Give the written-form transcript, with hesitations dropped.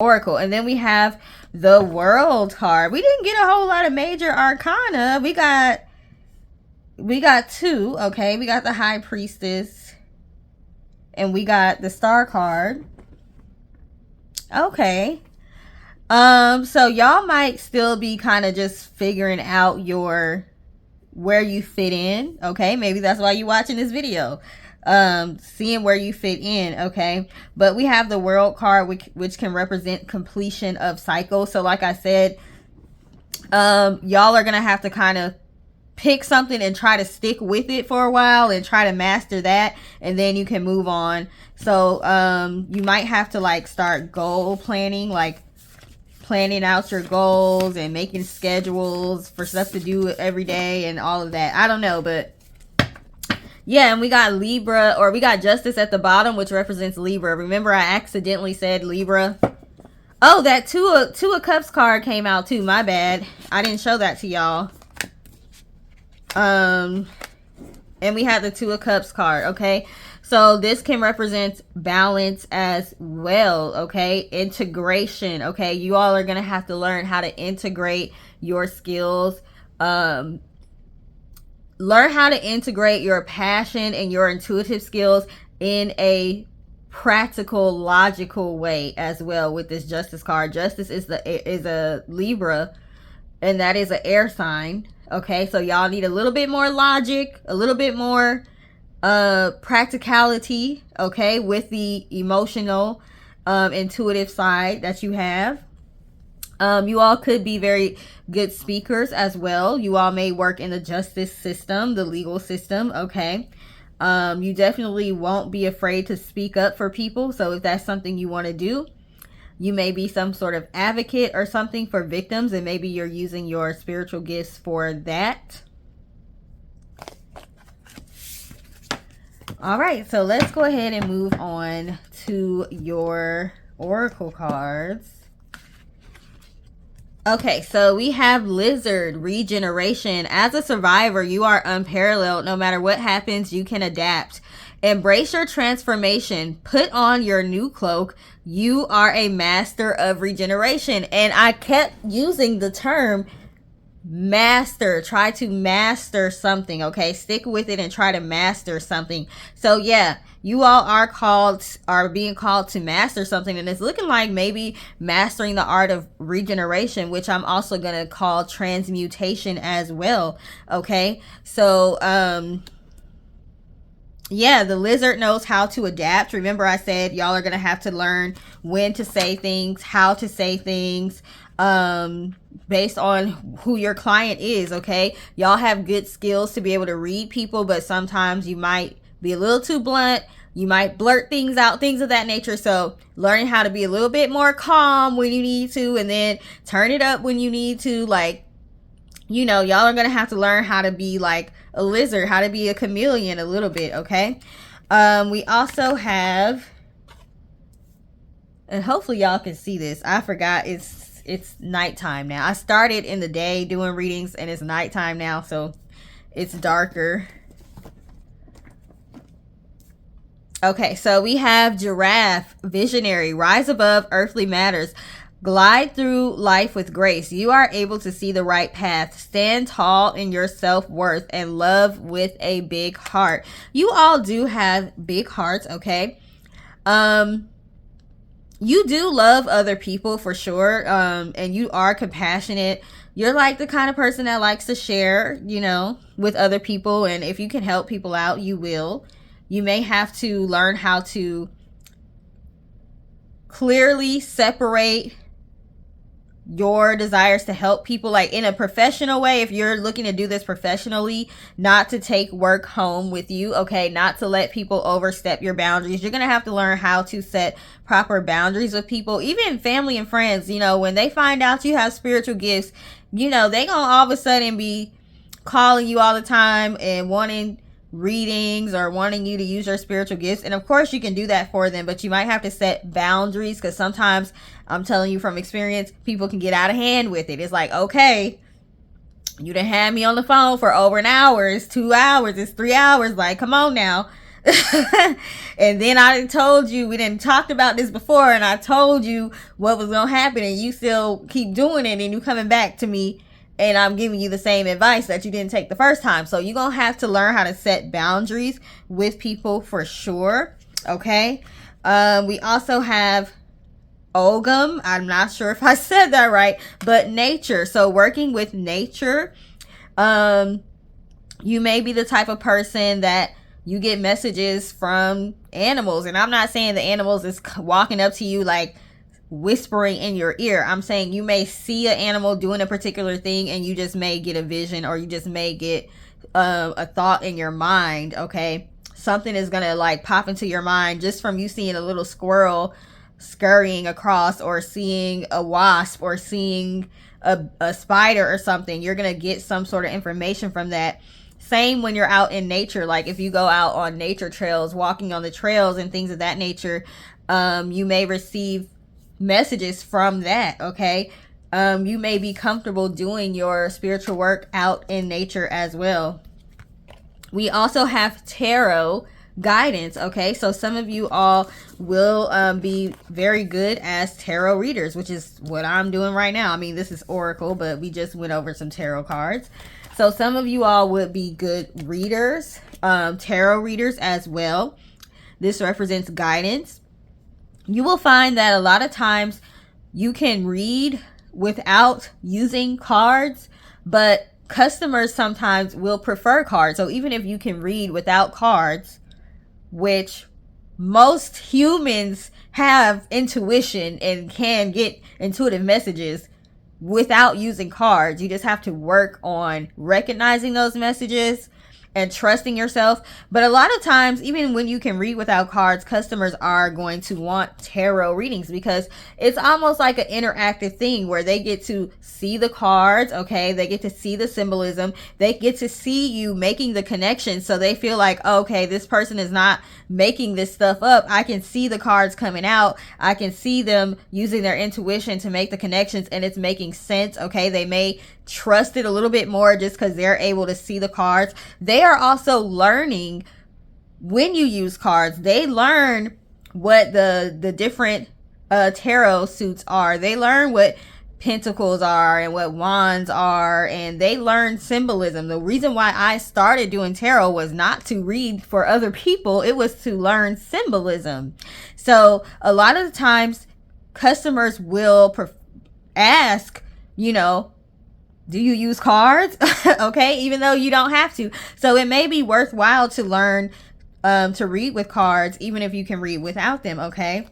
Oracle. And then we have the World card. We didn't get a whole lot of major arcana. We got two. Okay, we got the High Priestess and we got the Star card. Okay. So y'all might still be kind of just figuring out where you fit in. Okay, maybe that's why you're watching this video, seeing where you fit in. Okay, but we have the World card, which can represent completion of cycles. So like I said, y'all are gonna have to kind of pick something and try to stick with it for a while and try to master that, and then you can move on. So you might have to like start goal planning, like planning out your goals and making schedules for stuff to do every day and all of that. I don't know, but yeah. And we got Libra, or we got Justice at the bottom, which represents Libra. Remember, I accidentally said Libra. Oh, that two of Cups card came out too. My bad. I didn't show that to y'all. And we had the Two of Cups card. Okay, so this can represent balance as well. Okay, integration. Okay, you all are gonna have to learn how to integrate your skills. Learn how to integrate your passion and your intuitive skills in a practical, logical way as well with this Justice card. Justice is a Libra, and that is an air sign. Okay, so y'all need a little bit more logic, a little bit more practicality, okay, with the emotional, intuitive side that you have. You all could be very good speakers as well. You all may work in the justice system, the legal system, okay. You definitely won't be afraid to speak up for people. So if that's something you want to do, you may be some sort of advocate or something for victims, and maybe you're using your spiritual gifts for that. All right, so let's go ahead and move on to your oracle cards. Okay, so we have Lizard, regeneration. As a survivor, you are unparalleled. No matter what happens, you can adapt. Embrace your transformation. Put on your new cloak. You are a master of regeneration. And I kept using the term master. Try to master something, okay? Stick with it and try to master something. So yeah, you all are being called to master something, and it's looking like maybe mastering the art of regeneration, which I'm also gonna call transmutation as well. Okay, so yeah, the Lizard knows how to adapt. Remember, I said y'all are gonna have to learn when to say things, how to say things, based on who your client is. Okay, y'all have good skills to be able to read people, but sometimes you might be a little too blunt. You might blurt things out, things of that nature. So learning how to be a little bit more calm when you need to, and then turn it up when you need to. Like, you know, y'all are gonna have to learn how to be like a lizard, how to be a chameleon a little bit. Okay, we also have, and hopefully y'all can see this, I forgot it's nighttime now. I started in the day doing readings and it's nighttime now, so it's darker. Okay, so we have Giraffe, visionary, rise above earthly matters, glide through life with grace. You are able to see the right path, stand tall in your self-worth, and love with a big heart. You all do have big hearts, okay? You do love other people for sure, and you are compassionate. You're like the kind of person that likes to share, you know, with other people, and if you can help people out, you will. You may have to learn how to clearly separate your desires to help people, like in a professional way. If you're looking to do this professionally, not to take work home with you, okay? Not to let people overstep your boundaries. You're gonna have to learn how to set proper boundaries with people, even family and friends. You know, when they find out you have spiritual gifts, you know, they gonna all of a sudden be calling you all the time and wanting readings or wanting you to use your spiritual gifts. And of course you can do that for them, but you might have to set boundaries, because sometimes, I'm telling you from experience, people can get out of hand with it. It's like, okay, you done had me on the phone for over an hour, it's 2 hours, it's 3 hours, like, come on now. And then I told you, we didn't talked about this before, and I told you what was gonna happen, and you still keep doing it, and you coming back to me, and I'm giving you the same advice that you didn't take the first time. So you're gonna have to learn how to set boundaries with people for sure. Okay. We also have Ogum. I'm not sure if I said that right, but nature. So working with nature. You may be the type of person that you get messages from animals, and I'm not saying the animals is walking up to you like whispering in your ear. I'm saying you may see an animal doing a particular thing, and you just may get a vision, or you just may get a thought in your mind. Okay, something is gonna like pop into your mind just from you seeing a little squirrel scurrying across, or seeing a wasp, or seeing a spider or something. You're gonna get some sort of information from that. Same when you're out in nature. Like if you go out on nature trails, walking on the trails and things of that nature, you may receive messages from that. Okay. You may be comfortable doing your spiritual work out in nature as well. We also have tarot guidance. Okay, so some of you all will be very good as tarot readers, which is what I'm doing right now. I mean, this is Oracle, but we just went over some tarot cards. So some of you all would be good readers, tarot readers as well. This represents guidance. You will find that a lot of times you can read without using cards, but customers sometimes will prefer cards. So even if you can read without cards, which most humans have intuition and can get intuitive messages without using cards, you just have to work on recognizing those messages and trusting yourself. But a lot of times, even when you can read without cards, customers are going to want tarot readings, because it's almost like an interactive thing where they get to see the cards. Okay, they get to see the symbolism, they get to see you making the connection, so they feel like, okay, this person is not making this stuff up. I can see the cards coming out, I can see them using their intuition to make the connections, and it's making sense. Okay, they may trust it a little bit more just because they're able to see the cards. They are also learning when you use cards. They learn what the different tarot suits are. They learn what pentacles are and what wands are, and they learn symbolism. The reason why I started doing tarot was not to read for other people, it was to learn symbolism. So a lot of the times customers will ask, you know, do you use cards? Okay, even though you don't have to. So it may be worthwhile to learn to read with cards, even if you can read without them. Okay.